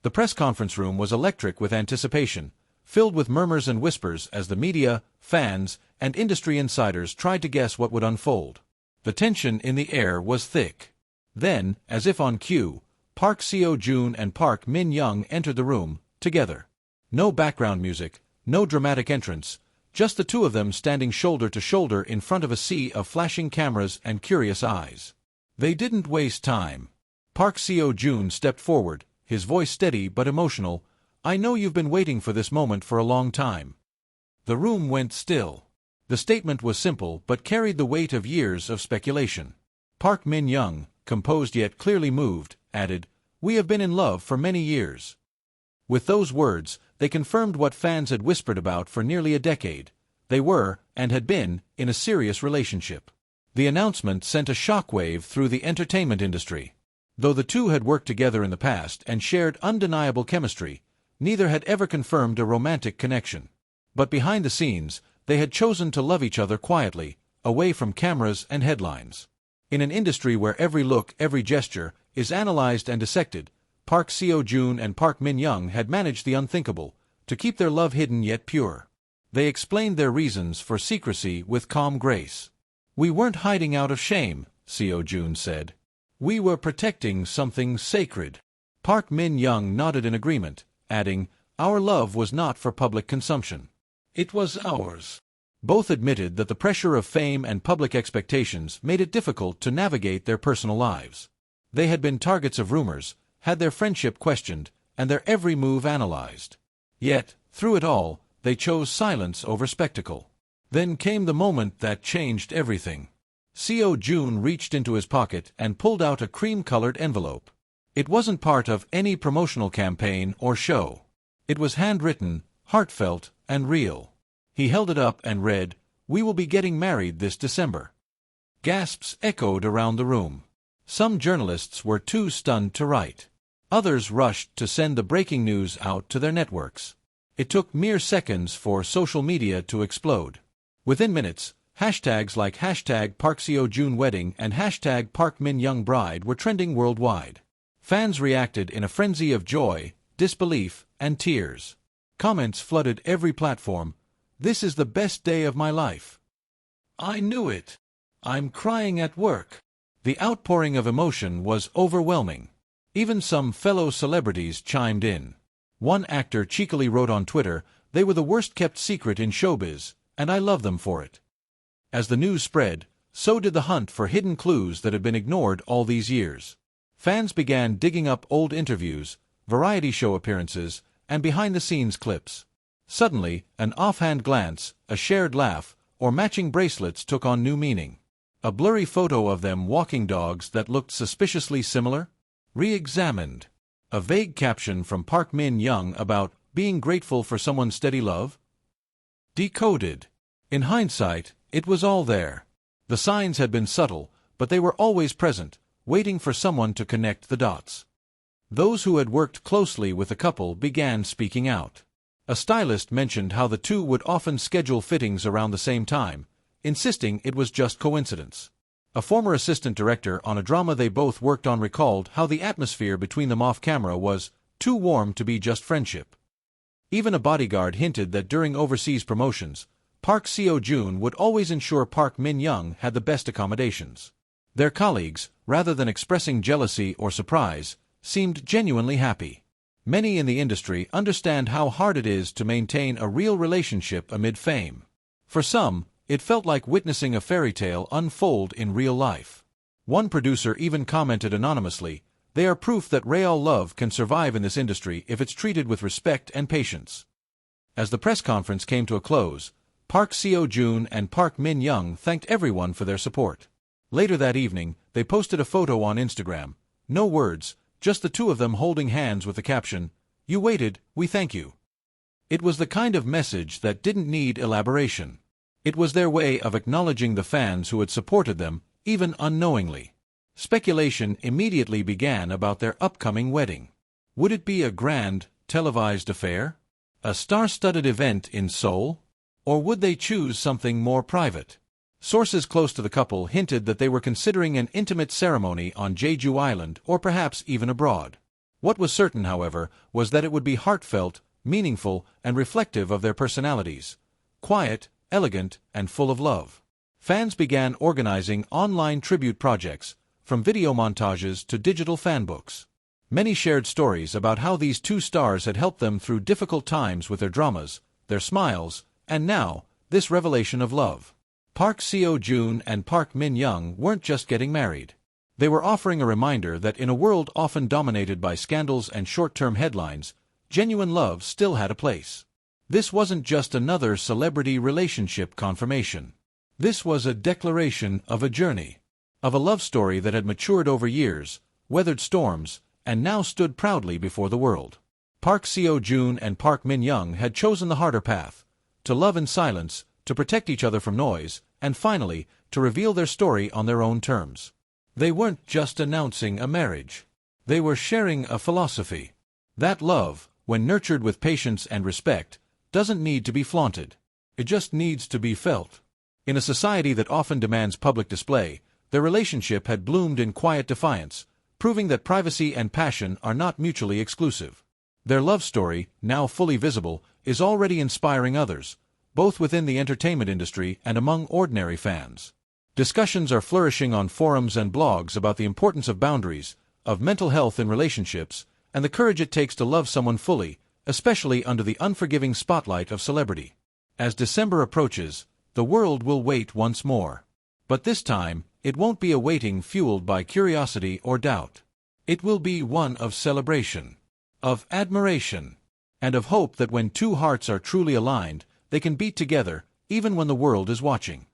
The press conference room was electric with anticipation, filled with murmurs and whispers as the media, fans, and industry insiders tried to guess what would unfold. The tension in the air was thick. Then, as if on cue, Park Seo Joon and Park Min Young entered the room, together. No background music, no dramatic entrance, just the two of them standing shoulder to shoulder in front of a sea of flashing cameras and curious eyes. They didn't waste time. Park Seo Joon stepped forward, his voice steady but emotional. "I know you've been waiting for this moment for a long time." The room went still. The statement was simple but carried the weight of years of speculation. Park Min Young, composed yet clearly moved, added, "We have been in love for many years." With those words, they confirmed what fans had whispered about for nearly a decade. They were, and had been, in a serious relationship. The announcement sent a shockwave through the entertainment industry. Though the two had worked together in the past and shared undeniable chemistry, neither had ever confirmed a romantic connection. But behind the scenes, they had chosen to love each other quietly, away from cameras and headlines. In an industry where every look, every gesture, is analyzed and dissected, Park Seo Joon and Park Min Young had managed the unthinkable, to keep their love hidden yet pure. They explained their reasons for secrecy with calm grace. "We weren't hiding out of shame," Seo Joon said. "We were protecting something sacred." Park Min Young nodded in agreement, adding, "Our love was not for public consumption. It was ours." Both admitted that the pressure of fame and public expectations made it difficult to navigate their personal lives. They had been targets of rumors, had their friendship questioned, and their every move analyzed. Yet, through it all, they chose silence over spectacle. Then came the moment that changed everything. Seo Joon reached into his pocket and pulled out a cream-colored envelope. It wasn't part of any promotional campaign or show. It was handwritten, heartfelt, and real. He held it up and read, "We will be getting married this December." Gasps echoed around the room. Some journalists were too stunned to write. Others rushed to send the breaking news out to their networks. It took mere seconds for social media to explode. Within minutes, hashtags like #Park Seo Joon Wedding and #Park Min Young Bride were trending worldwide. Fans reacted in a frenzy of joy, disbelief, and tears. Comments flooded every platform. "This is the best day of my life." "I knew it." "I'm crying at work." The outpouring of emotion was overwhelming. Even some fellow celebrities chimed in. One actor cheekily wrote on Twitter, "They were the worst-kept secret in showbiz, and I love them for it." As the news spread, so did the hunt for hidden clues that had been ignored all these years. Fans began digging up old interviews, variety show appearances, and behind-the-scenes clips. Suddenly, an offhand glance, a shared laugh, or matching bracelets took on new meaning. A blurry photo of them walking dogs that looked suspiciously similar? Re-examined. A vague caption from Park Min Young about being grateful for someone's steady love? Decoded. In hindsight, it was all there. The signs had been subtle, but they were always present, waiting for someone to connect the dots. Those who had worked closely with the couple began speaking out. A stylist mentioned how the two would often schedule fittings around the same time, insisting it was just coincidence. A former assistant director on a drama they both worked on recalled how the atmosphere between them off-camera was too warm to be just friendship. Even a bodyguard hinted that during overseas promotions, Park Seo Joon would always ensure Park Min Young had the best accommodations. Their colleagues, rather than expressing jealousy or surprise, seemed genuinely happy. Many in the industry understand how hard it is to maintain a real relationship amid fame. For some, it felt like witnessing a fairy tale unfold in real life. One producer even commented anonymously, "They are proof that real love can survive in this industry if it's treated with respect and patience." As the press conference came to a close, Park Seo Joon and Park Min Young thanked everyone for their support. Later that evening, they posted a photo on Instagram. No words, just the two of them holding hands with the caption, "You waited, we thank you." It was the kind of message that didn't need elaboration. It was their way of acknowledging the fans who had supported them, even unknowingly. Speculation immediately began about their upcoming wedding. Would it be a grand, televised affair? A star-studded event in Seoul? Or would they choose something more private? Sources close to the couple hinted that they were considering an intimate ceremony on Jeju Island or perhaps even abroad. What was certain, however, was that it would be heartfelt, meaningful, and reflective of their personalities. Quiet, elegant, and full of love. Fans began organizing online tribute projects, from video montages to digital fanbooks. Many shared stories about how these two stars had helped them through difficult times with their dramas, their smiles, and now, this revelation of love. Park Seo Joon and Park Min Young weren't just getting married. They were offering a reminder that in a world often dominated by scandals and short-term headlines, genuine love still had a place. This wasn't just another celebrity relationship confirmation. This was a declaration of a journey, of a love story that had matured over years, weathered storms, and now stood proudly before the world. Park Seo Joon and Park Min Young had chosen the harder path, to love in silence, to protect each other from noise, and finally, to reveal their story on their own terms. They weren't just announcing a marriage. They were sharing a philosophy. That love, when nurtured with patience and respect, doesn't need to be flaunted. It just needs to be felt. In a society that often demands public display, their relationship had bloomed in quiet defiance, proving that privacy and passion are not mutually exclusive. Their love story, now fully visible, is already inspiring others, both within the entertainment industry and among ordinary fans. Discussions are flourishing on forums and blogs about the importance of boundaries, of mental health in relationships, and the courage it takes to love someone fully, especially under the unforgiving spotlight of celebrity. As December approaches, the world will wait once more. But this time, it won't be a waiting fueled by curiosity or doubt. It will be one of celebration, of admiration, and of hope that when two hearts are truly aligned, they can beat together, even when the world is watching.